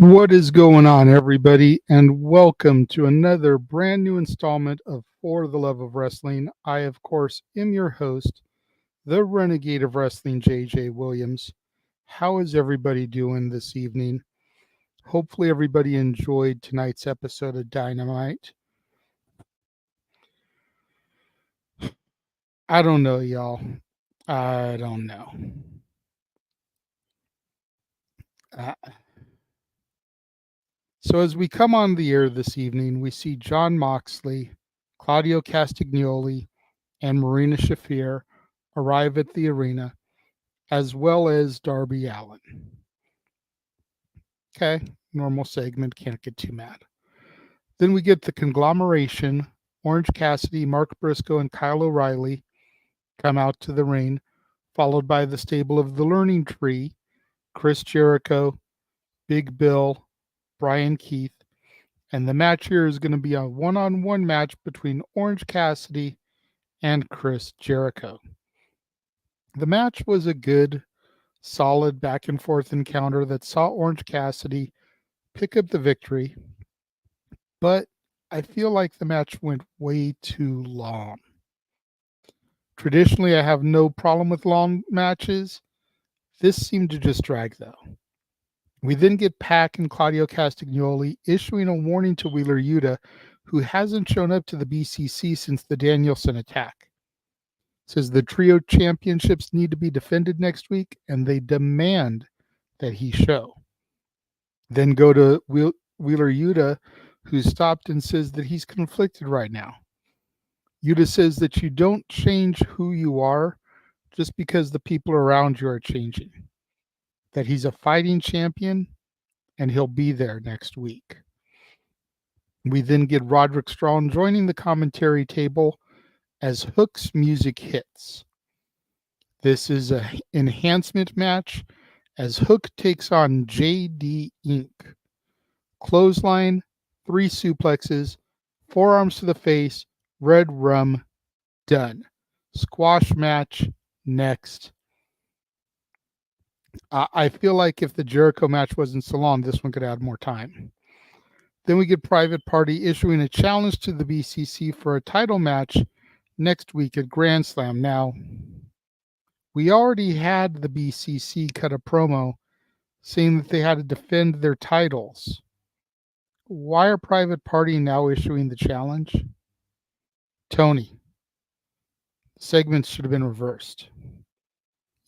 What is going on, everybody, and welcome to another brand new installment of For the Love of Wrestling. I, of course, am your host, the Renegade of Wrestling, JJ Williams. How is everybody doing this evening? Hopefully, everybody enjoyed tonight's episode of Dynamite. I don't know, y'all. I don't know. So as we come on the air this evening, we see Jon Moxley, Claudio Castagnoli, and Marina Shafir arrive at the arena, as well as Darby Allin. Okay, normal segment, can't get too mad. Then we get the conglomeration, Orange Cassidy, Mark Briscoe, and Kyle O'Reilly come out to the ring, followed by the stable of the Learning Tree, Chris Jericho, Big Bill, Brian Keith, and the match here is going to be a one-on-one match between Orange Cassidy and Chris Jericho. The match was a good, solid back-and-forth encounter that saw Orange Cassidy pick up the victory, but I feel like the match went way too long. Traditionally, I have no problem with long matches. This seemed to just drag, though. We then get Pac and Claudio Castagnoli issuing a warning to Wheeler Yuta, who hasn't shown up to the BCC since the Danielson attack. Says the trio championships need to be defended next week, and they demand that he show. Then go to Wheeler Yuta, who stopped and says that he's conflicted right now. Yuta says that you don't change who you are just because the people around you are changing. That he's a fighting champion, and he'll be there next week. We then get Roderick Strong joining the commentary table as Hook's music hits. This is an enhancement match as Hook takes on JD Inc. Clothesline, 3 suplexes, forearms to the face, red rum, done. Squash match next. I feel like if the Jericho match wasn't so long, this one could add more time. Then we get Private Party issuing a challenge to the BCC for a title match next week at Grand Slam. Now, we already had the BCC cut a promo saying that they had to defend their titles. Why are Private Party now issuing the challenge? Tony, segments should have been reversed.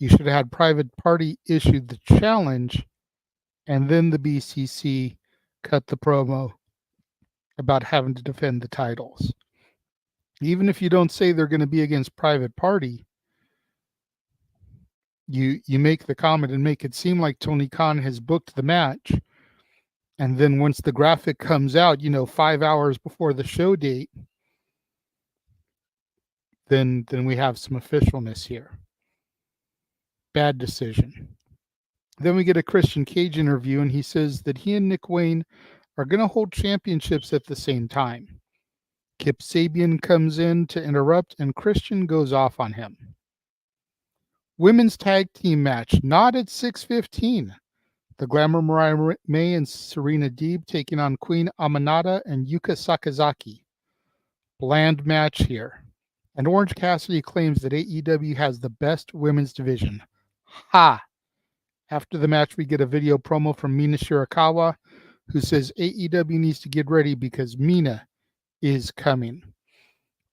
You should have had Private Party issued the challenge, and then the BCC cut the promo about having to defend the titles. Even if you don't say they're going to be against Private Party, you make the comment and make it seem like Tony Khan has booked the match, and then once the graphic comes out, 5 hours before the show date, then we have some officialness here. Bad decision. Then we get a Christian Cage interview, and he says that he and Nick Wayne are going to hold championships at the same time. Kip Sabian comes in to interrupt, and Christian goes off on him. Women's tag team match, not at 6:15. The Glamour Mariah May and Serena Deeb taking on Queen Amanada and Yuka Sakazaki. Bland match here. And Orange Cassidy claims that AEW has the best women's division. Ha! After the match, we get a video promo from Mina Shirakawa, who says AEW needs to get ready because Mina is coming.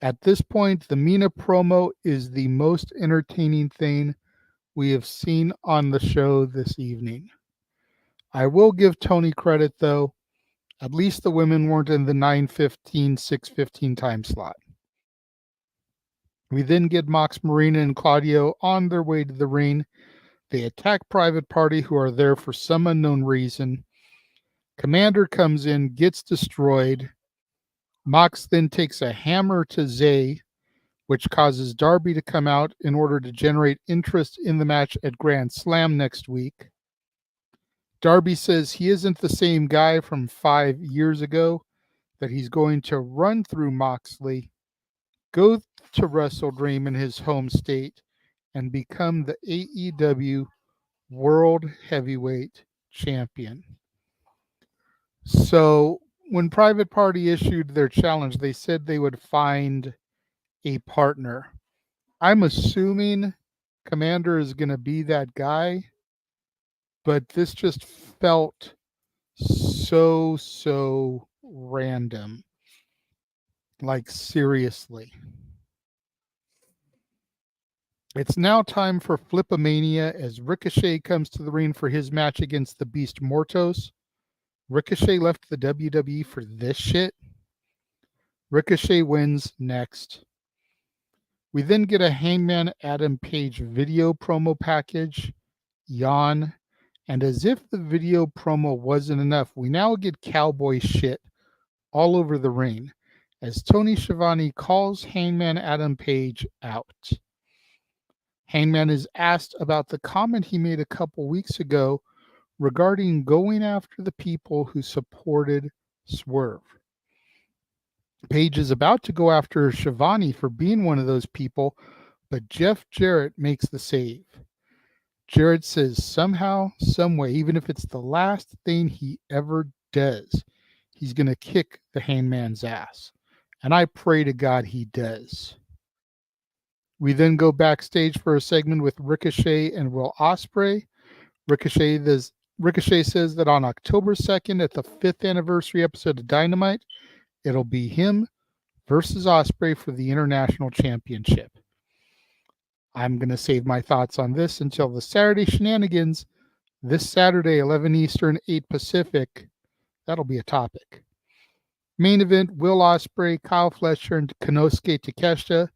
At this point, the Mina promo is the most entertaining thing we have seen on the show this evening. I will give Tony credit, though. At least the women weren't in the 9:15, 6:15 time slot. We then get Mox Marina and Claudio on their way to the ring. They attack Private Party, who are there for some unknown reason. Commander comes in, gets destroyed. Mox then takes a hammer to Zay, which causes Darby to come out in order to generate interest in the match at Grand Slam next week. Darby says he isn't the same guy from 5 years ago, that he's going to run through Moxley, go to Wrestle Dream in his home state, and become the AEW World Heavyweight Champion. So when Private Party issued their challenge, they said they would find a partner. I'm assuming Commander is going to be that guy, but this just felt so random. Like, seriously. It's now time for Flipomania as Ricochet comes to the ring for his match against the Beast Mortos. Ricochet left the WWE for this shit. Ricochet wins next. We then get a Hangman Adam Page video promo package. Yawn. And as if the video promo wasn't enough, we now get cowboy shit all over the ring as Tony Schiavone calls Hangman Adam Page out. Hangman is asked about the comment he made a couple weeks ago regarding going after the people who supported Swerve. Page is about to go after Schiavone for being one of those people, but Jeff Jarrett makes the save. Jarrett says somehow, someway, even if it's the last thing he ever does, he's going to kick the Hangman's ass. And I pray to God he does. We then go backstage for a segment with Ricochet and Will Ospreay. Ricochet says that on October 2nd at the 5th anniversary episode of Dynamite, it'll be him versus Ospreay for the International Championship. I'm going to save my thoughts on this until the Saturday Shenanigans this Saturday, 11 Eastern, 8 Pacific. That'll be a topic. Main event, Will Ospreay, Kyle Fletcher, and Konosuke Takeshita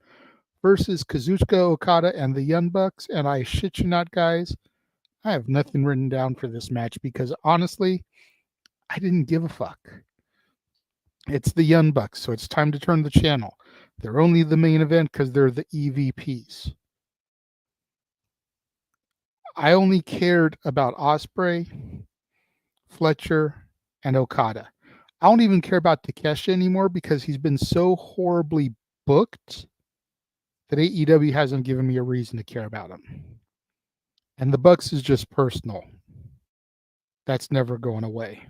versus Kazuchika Okada and the Young Bucks. And I shit you not, guys, I have nothing written down for this match because honestly, I didn't give a fuck. It's the Young Bucks, so it's time to turn the channel. They're only the main event because they're the EVPs. I only cared about Ospreay, Fletcher, and Okada. I don't even care about Takeshita anymore because he's been so horribly booked that AEW hasn't given me a reason to care about him. And the Bucks is just personal. That's never going away.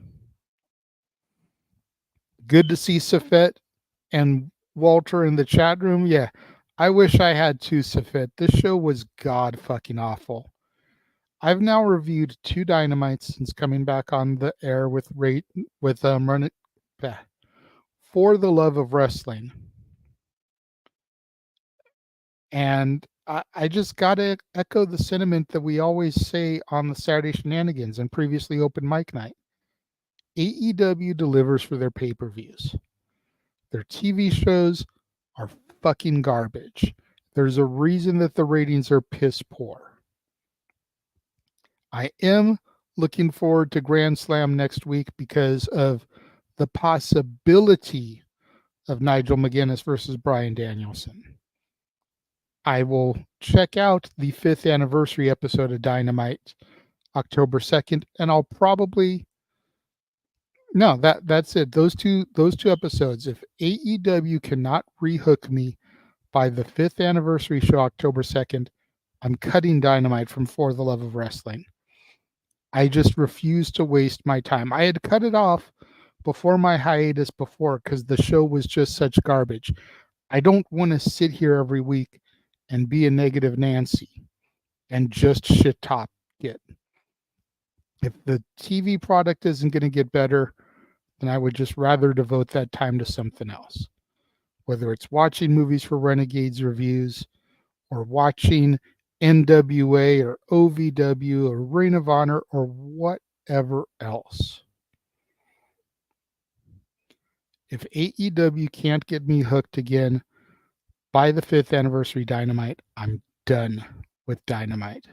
Good to see Safet and Walter in the chat room. Yeah, I wish I had two Safet. This show was god fucking awful. I've now reviewed 2 Dynamites since coming back on the air with For the Love of Wrestling. And I just got to echo the sentiment that we always say on the Saturday Shenanigans and previously Open Mic Night. AEW delivers for their pay-per-views. Their TV shows are fucking garbage. There's a reason that the ratings are piss poor. I am looking forward to Grand Slam next week because of the possibility of Nigel McGuinness versus Bryan Danielson. I will check out the 5th anniversary episode of Dynamite, October 2nd, and I'll probably that's it. Those two episodes. If AEW cannot rehook me by the 5th anniversary show, October 2nd, I'm cutting Dynamite from For the Love of Wrestling. I just refuse to waste my time. I had cut it off before my hiatus because the show was just such garbage. I don't want to sit here every week and be a negative Nancy and just shit talk it. If the TV product isn't going to get better, then I would just rather devote that time to something else. Whether it's watching movies for Renegades reviews or watching NWA or OVW or Ring of Honor or whatever else. If AEW can't get me hooked again by the 5th anniversary Dynamite, I'm done with Dynamite.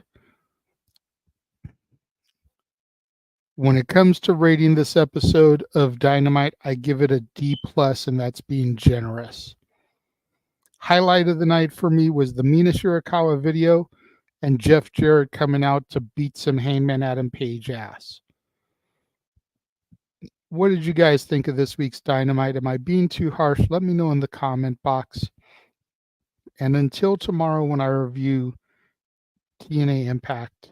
When it comes to rating this episode of Dynamite, I give it a D+, and that's being generous. Highlight of the night for me was the Mina Shirakawa video and Jeff Jarrett coming out to beat some Hangman Adam Page ass. What did you guys think of this week's Dynamite? Am I being too harsh? Let me know in the comment box. And until tomorrow when I review TNA Impact,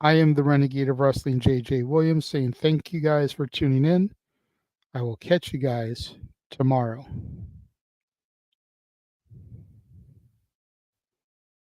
I am the Renegade of Wrestling, JJ Williams, saying thank you guys for tuning in. I will catch you guys tomorrow.